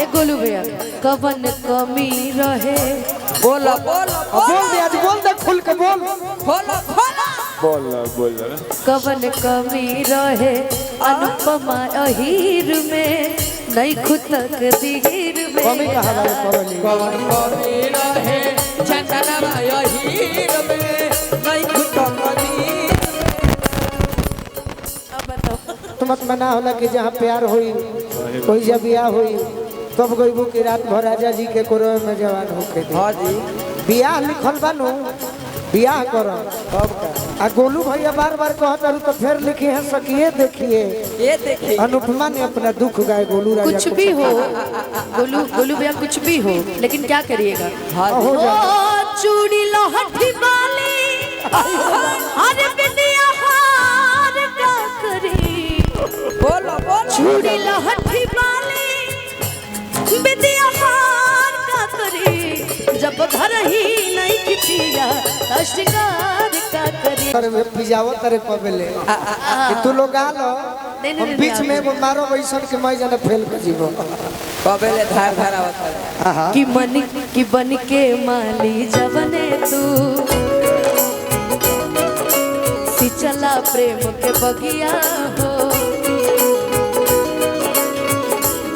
ए गोलू भैया कवन कमी रहे बोला बोला बोल दे आज बोल दे खुल के बोल खोला खोला बोला कवन कमी रहे अनुपमा अहीर में नहीं खुद तक दीर में कमी कहा है कवनी कवन कमी रहे चंदनमा हीर में नहीं खुटकनी। अब बताओ तो मत मना होला कि जहाँ प्यार हुई कोई जब बियाह हुई तब गईबू की रात भर राजा जी के कोरवे में जवान होके दे। हाँ जी बियाह लिखल बानू बियाह करो कब का आ गोलू भैया बार बार कहता तो फिर लिखी है सकिए देखिए ये देखिए अनुपमा ने अपना दुख गाए गोलू राजा कुछ को भी हो गोलू गोलू भैया कुछ भी हो लेकिन क्या करिएगा हाँ हो ओ जा चूड़ी लोहठी बाली अरे बिंदिया हार का करी बोला बोला चूड़ी लोहठी बाली बिंदिया हार का करी जब घर ही नहीं खिचिया अश्गार का करी अरे वे पिजाओ तेरे पबले कि तू लोग आ लो हम बीच में वो मारो वैसन के मैं जाने फेल कर जीवो कबेले धार धारा होता है आहा कि बन के माली जवने तू सिचला प्रेम के बगिया हो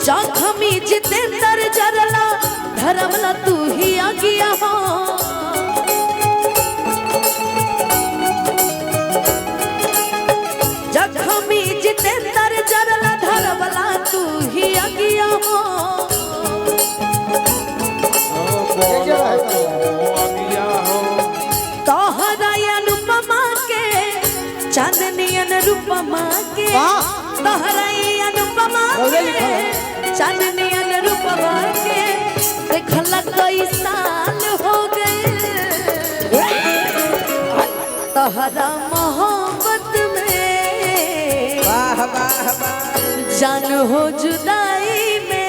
जखमी जितेंद्र जरला धर्मला तू ही आगिया हो जखमी जितेंद्र जरला धर्मला तू ही आगिया हो तोहरा अनुपमा के चांदनियन रूपमा के तोहरा अनुपमा के चांदनियन रूपमा के देखला कई साल हो गए तोहरा मोहब्बत में वाह वाह वाह जान हो जुदाई में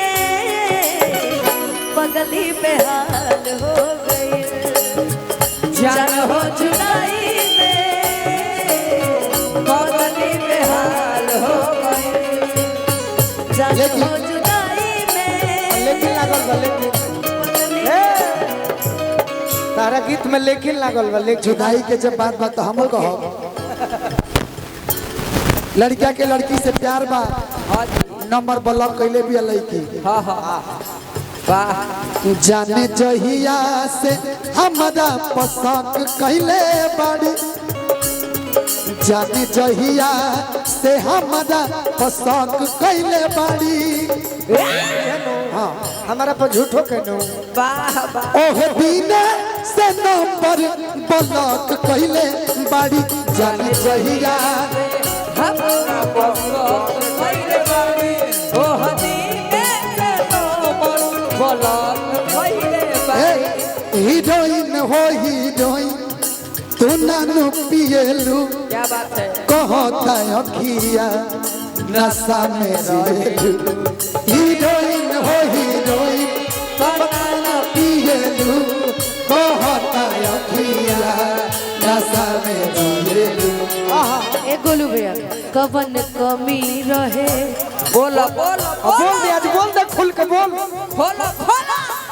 पगली बेहाल हो गई जान हो जुदाई में पगली बेहाल हो गई जान हो जुदाई में लेकिन लागल बा लेकिन पगली ए तारा गीत में लेकिन लागल बा लेकिन जुदाई के जब बात तो हम कहो लड़किया के लड़की से प्यार बा हाँ जी नंबर ब्लॉक कैले भी लड़की हाँ हाँ वाह जाने जहिया से हमरा पसंद कैले बाड़ी जाने जहिया से हमरा पसंद कैले बाड़ी हाँ हमारा पर झूठो कहनो वाह वाह ओह बिना से नंबर ब्लॉक कैले बाड़ी जाने जहिया हमरा पसंद कैले बाड़ी ओ हदीने से तो मन बोलन कैले बाड़ी हीरोइन हो हीरोइन तू नानू पिएलू क्या बात है कहता अखिया नशा में रहेलू हीरोइन हो हीरोइन बनाना पिएलू कहता अखिया नशा में रहेलू ए गोलू भैया कवन कमी रहे बोला बोला बोल दे आज बोल दे खुल के बोल खोला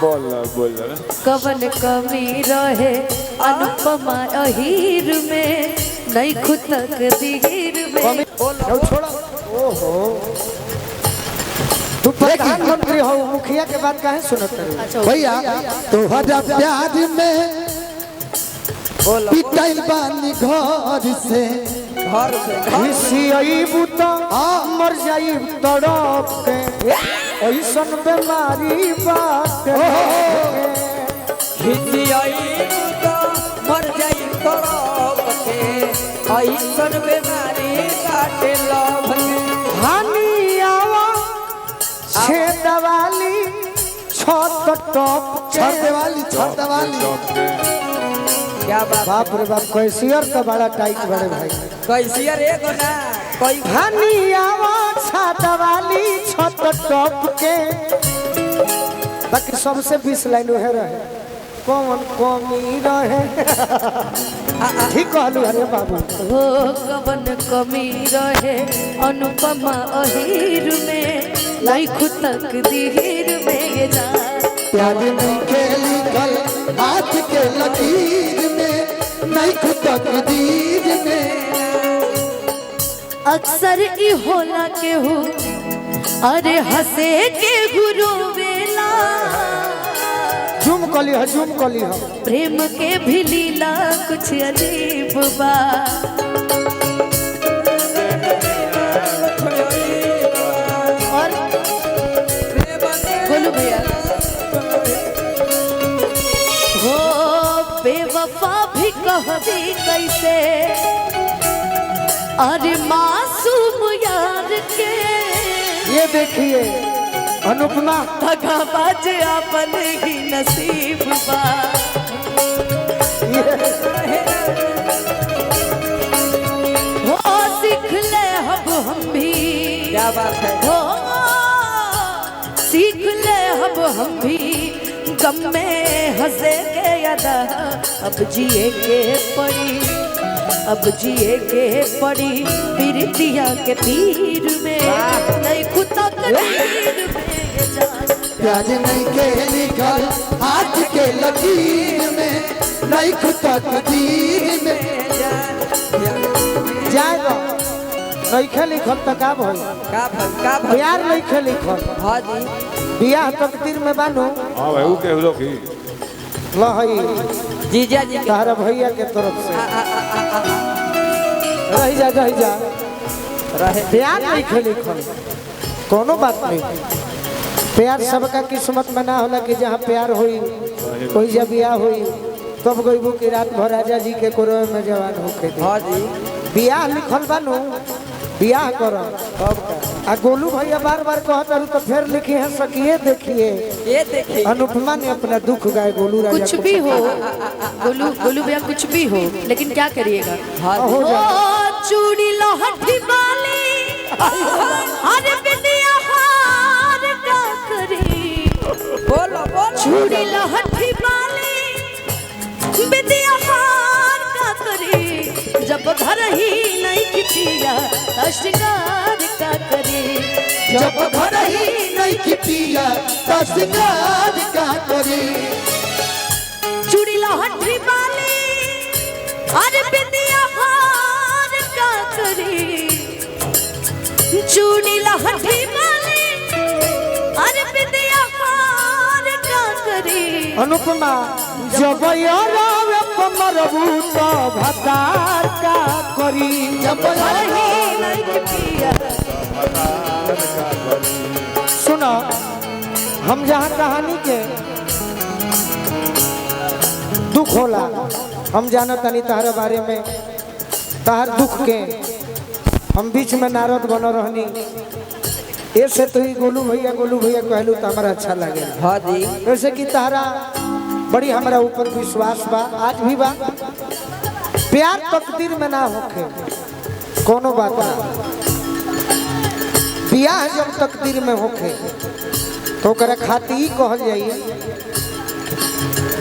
खोला बोला कवन कमी रहे अनुपमा अहीर में नहीं खुद तक दीर में जाओ छोड़ा ओहो तू प्रधानमंत्री हो मुखिया के बात काहे सुनत रही अच्छा भैया तोहरा प्यार में पिटाइल बानी घर से घर से खिसियई बुता मर जाई तड़प के ऐसन बीमारी बात खिसियाई तो मर जाई तरफ के ऐसन बीमारी काटे लभ के हानि आवा छे दवाली छत टॉप छत वाली क्या बात बाप रे बाप कैसियर तो बड़ा टाइट बड़े भाई कैसियर एगो ना कोई हानि आवा छत वाली छत टॉप के बाकी सबसे 20 लाइन है रहे कौन कमी रहे ठीक कहलू अरे बाबू हो कवन कमी रहे अनुपमा अहीर में नहीं खुद तक दीर में ये जान। प्यार नहीं के लिखल हाथ के लकीर में, नहीं खुद तकदीर में। अक्सर ई होला के हो अरे हंसे के गुरु वेला, झूम कली है, झूम कली है। प्रेम के भी लीला कुछ अजीब बा। और बोलो भैया हो बेवफा भी कहबी कैसे अरे मासूम यार के। ये देखिए अनुपमा भगाबाज आपन ही नसीब बा। हो सीख ले अब हम भी, क्या बात है। हो सीख ले अब हम भी गम में हंसे के अदा। अब जिए के पड़ी, अब जिए के पड़ी पीरतिया के तीर में, नहीं खुदा करीर में ये जान। प्यार नहीं के लिखल हाथ के लकीर में, नहीं खुद तकदीर में। जाएगा नहीं लिखल तो का भइल? का भल प्यार नहीं लिखल, हाँ जी। बियाह तकदीर में बानू। हाँ भाई वो के लोग ही लहई जीजा जी के तारा भैया के तरफ से रह जा रहे। प्यार नहीं लिखल, कोनो बात नहीं। प्यार सबका किस्मत में ना होला कि जहाँ प्यार होई कोई जब बियाह होई तब गईबू की रात भर राजा जी के कोरवे में जवान होके दे। हाँ जी। बियाह लिखल बानू, बियाह करो। आ गोलू भैया बार बार कहता तो फिर लिखी है सकिए देखिए। ये देखिए अनुपमा ने अपना दुख गाए गोलू राजा कुछ भी हो गोलू भैया कुछ भी हो, लेकिन क्या करिएगा। हाँ हो जी। ओ चूड़ी लोहठी वाली हर बिटिया हार का करी। बोलो बोलो। चूड़ी लोहठी वाली बिटिया हार का करी। जब घर ही नहीं किटिया श्रृंगार का करी। जब घर ही नहीं की पिया तो श्रृंगार का करी। चूड़ी लोहठी वाली अरे बिटिया हार का करी। चूड़ी लोहठी वाली अरे बिटिया हार का करी। अनुपमा जब यारावे कमरबू तो भतार का करी। जब घर ही नहीं किटिया। सुनो हम जहाँ कहानी के दुख होला हम जाना तनी तहरे बारे में, तहर दुख के हम बीच में नारद बन रहनी। ऐसे तो ही गोलू भैया कहलू तो हमारा अच्छा लगे। हाँ जी। वैसे कि तहरा बड़ी हमारा ऊपर विश्वास बा, आज भी बा। प्यार तकदीर में ना होखे कोनो बात ना। बियाह जब तकदीर में होखे तो ओकरा खातिर कहल जाइए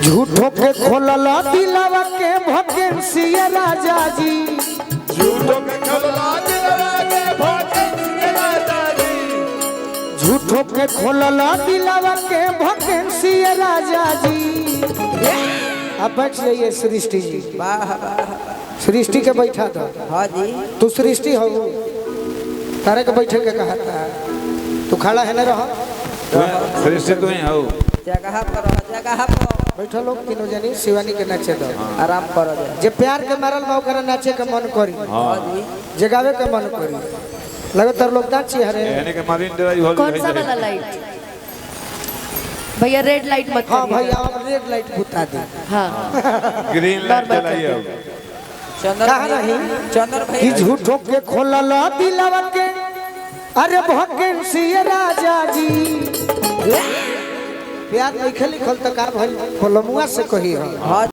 झूठो के खोलल दिलवा के भकेंसी राजा जी। झूठों के खलला दिलवा के भकेंसी राजा जी। झूठो के खोलल दिलवा के भकेंसी राजा जी। अब बैठ जाइए सृष्टि जी, वाह वाह। सृष्टि के बैठा दो। हाँ जी। तू सृष्टि हो तारे के बैठे के कहा था। तू खड़ा है ना रहो सृष्टि तो ही हो। जगह पर रहो, जगह पर बैठो लोग तीनों जनी शिवानी के नाचे दो। आराम करो जा। जे प्यार के मारल बा ओकरा नाचे के मन करी, हाँ जी। जगावे के मन करी। लगातार लोग नाची हरे। यानी कि मरीन ड्राइव हॉल कौन सा वाला लाइट भैया? रेड लाइट मत हाँ करिए। भैया आप रेड लाइट बुता दे। हाँ ग्रीन लाइट जलाइए अब। चंदन कहाँ रही? चंदन कि भाई झूठो के खोलल दिलवा के अरे भकेंसी राजा जी। प्यार लिखल लिखल तो का भइल खोलमुआ से कही हो। हाँ